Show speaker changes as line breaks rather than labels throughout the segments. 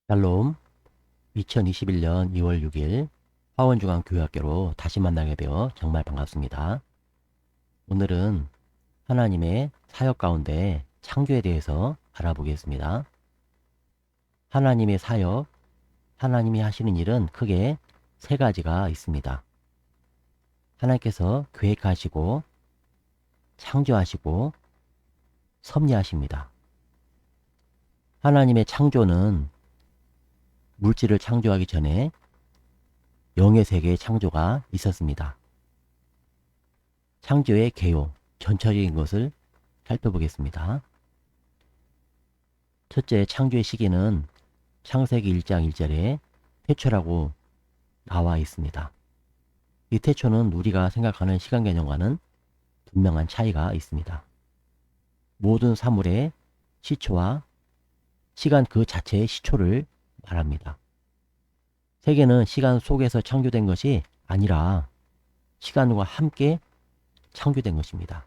샬롬, 2021년 2월 6일 화원중앙교회학교로 다시 만나게 되어 정말 반갑습니다. 오늘은 하나님의 사역 가운데 창조에 대해서 알아보겠습니다. 하나님의 사역, 하나님이 하시는 일은 크게 세 가지가 있습니다. 하나님께서 계획하시고 창조하시고 섭리하십니다. 하나님의 창조는 물질을 창조하기 전에 영의 세계의 창조가 있었습니다. 창조의 개요, 전체적인 것을 살펴보겠습니다. 첫째, 창조의 시기는 창세기 1장 1절에 태초라고 나와 있습니다. 이 태초는 우리가 생각하는 시간 개념과는 분명한 차이가 있습니다. 모든 사물의 시초와 시간 그 자체의 시초를 말합니다. 세계는 시간 속에서 창조된 것이 아니라 시간과 함께 창조된 것입니다.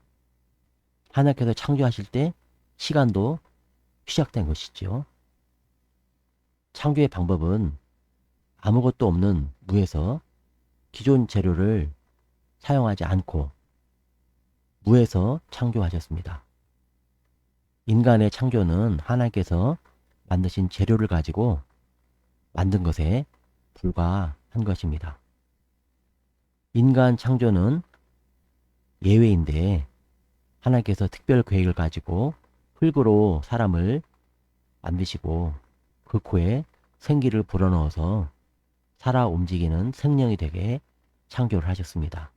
하나님께서 창조하실 때 시간도 시작된 것이죠. 창조의 방법은 아무것도 없는 무에서 기존 재료를 사용하지 않고 무에서 창조하셨습니다. 인간의 창조는 하나님께서 만드신 재료를 가지고 만든 것에 불과한 것입니다. 인간 창조는 예외인데 하나님께서 특별 계획을 가지고 흙으로 사람을 만드시고 그 코에 생기를 불어넣어서 살아 움직이는 생명이 되게 창조를 하셨습니다.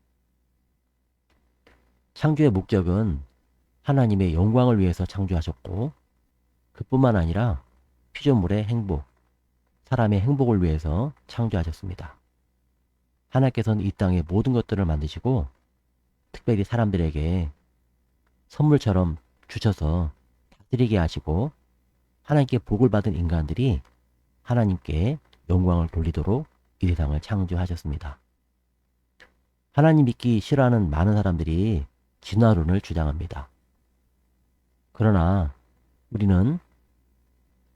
창조의 목적은 하나님의 영광을 위해서 창조하셨고 그뿐만 아니라 피조물의 행복, 사람의 행복을 위해서 창조하셨습니다. 하나님께서는 이 땅의 모든 것들을 만드시고 특별히 사람들에게 선물처럼 주셔서 다스리게 하시고 하나님께 복을 받은 인간들이 하나님께 영광을 돌리도록 이 세상을 창조하셨습니다. 하나님 믿기 싫어하는 많은 사람들이 진화론을 주장합니다. 그러나 우리는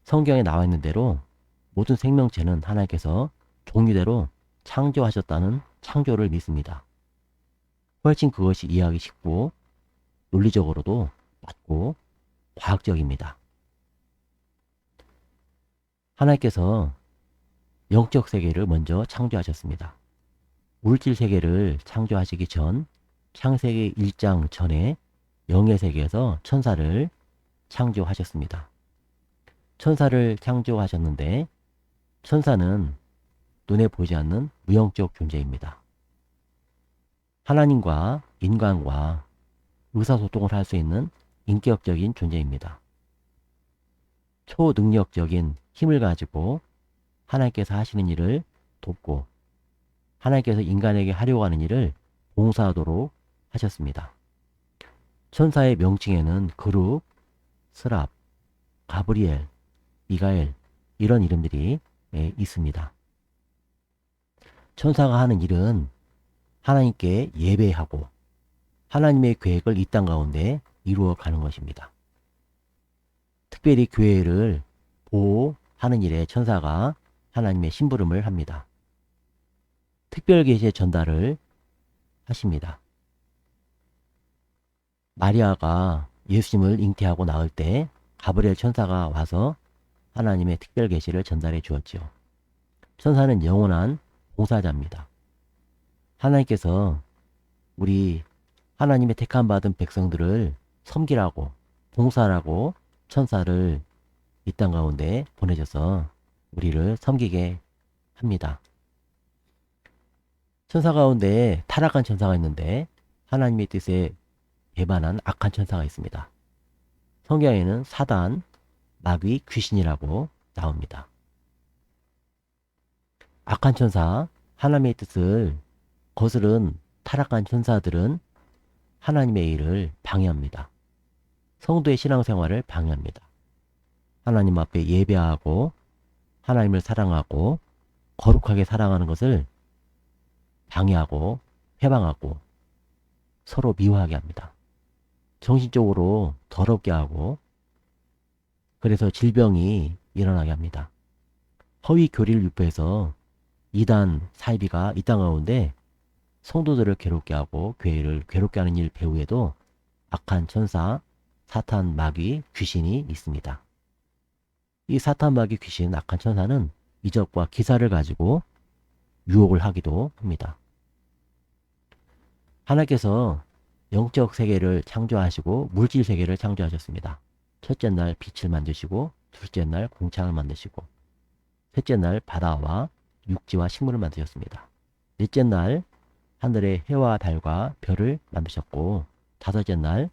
성경에 나와 있는 대로 모든 생명체는 하나님께서 종류대로 창조하셨다는 창조를 믿습니다. 훨씬 그것이 이해하기 쉽고 논리적으로도 맞고 과학적입니다. 하나님께서 영적 세계를 먼저 창조하셨습니다. 물질 세계를 창조하시기 전 창세기 1장 전에 영의 세계에서 천사를 창조하셨습니다. 천사를 창조하셨는데 천사는 눈에 보이지 않는 무형적 존재입니다. 하나님과 인간과 의사소통을 할 수 있는 인격적인 존재입니다. 초능력적인 힘을 가지고 하나님께서 하시는 일을 돕고 하나님께서 인간에게 하려고 하는 일을 봉사하도록 하셨습니다. 천사의 명칭에는 그룹, 스랍, 가브리엘, 미가엘 이런 이름들이 있습니다. 천사가 하는 일은 하나님께 예배하고 하나님의 계획을 이 땅 가운데 이루어가는 것입니다. 특별히 교회를 보호하는 일에 천사가 하나님의 심부름을 합니다. 특별 계시의 전달을 하십니다. 마리아가 예수님을 잉태하고 낳을 때 가브리엘 천사가 와서 하나님의 특별 계시를 전달해 주었지요. 천사는 영원한 봉사자입니다. 하나님께서 우리 하나님의 택함 받은 백성들을 섬기라고 봉사라고 천사를 이 땅 가운데 보내셔서 우리를 섬기게 합니다. 천사 가운데 타락한 천사가 있는데 하나님의 뜻에 배반한 악한 천사가 있습니다. 성경에는 사단, 마귀, 귀신이라고 나옵니다. 악한 천사, 하나님의 뜻을 거스른 타락한 천사들은 하나님의 일을 방해합니다. 성도의 신앙생활을 방해합니다. 하나님 앞에 예배하고 하나님을 사랑하고 거룩하게 살아가는 것을 방해하고 해방하고 서로 미워하게 합니다. 정신적으로 더럽게 하고 그래서 질병이 일어나게 합니다. 허위 교리를 유포해서 이단 사이비가 이 땅 가운데 성도들을 괴롭게 하고 교회를 괴롭게 하는 일 배후에도 악한 천사, 사탄, 마귀, 귀신이 있습니다. 이 사탄, 마귀, 귀신, 악한 천사는 이적과 기사를 가지고 유혹을 하기도 합니다. 하나님께서 영적 세계를 창조하시고 물질 세계를 창조하셨습니다. 첫째 날 빛을 만드시고 둘째 날 공창을 만드시고 셋째 날 바다와 육지와 식물을 만드셨습니다. 넷째 날 하늘의 해와 달과 별을 만드셨고 다섯째 날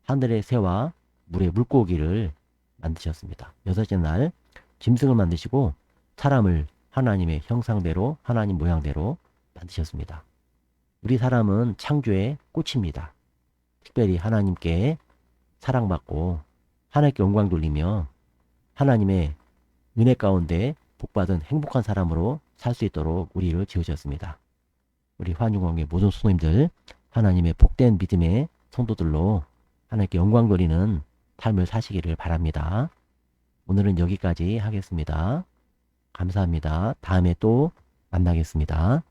하늘의 새와 물의 물고기를 만드셨습니다. 여섯째 날 짐승을 만드시고 사람을 하나님의 형상대로 하나님 모양대로 만드셨습니다. 우리 사람은 창조의 꽃입니다. 특별히 하나님께 사랑받고 하나님께 영광 돌리며 하나님의 은혜 가운데 복받은 행복한 사람으로 살 수 있도록 우리를 지으셨습니다. 우리 환유광의 모든 성도님들 하나님의 복된 믿음의 성도들로 하나님께 영광 돌리는 삶을 사시기를 바랍니다. 오늘은 여기까지 하겠습니다. 감사합니다. 다음에 또 만나겠습니다.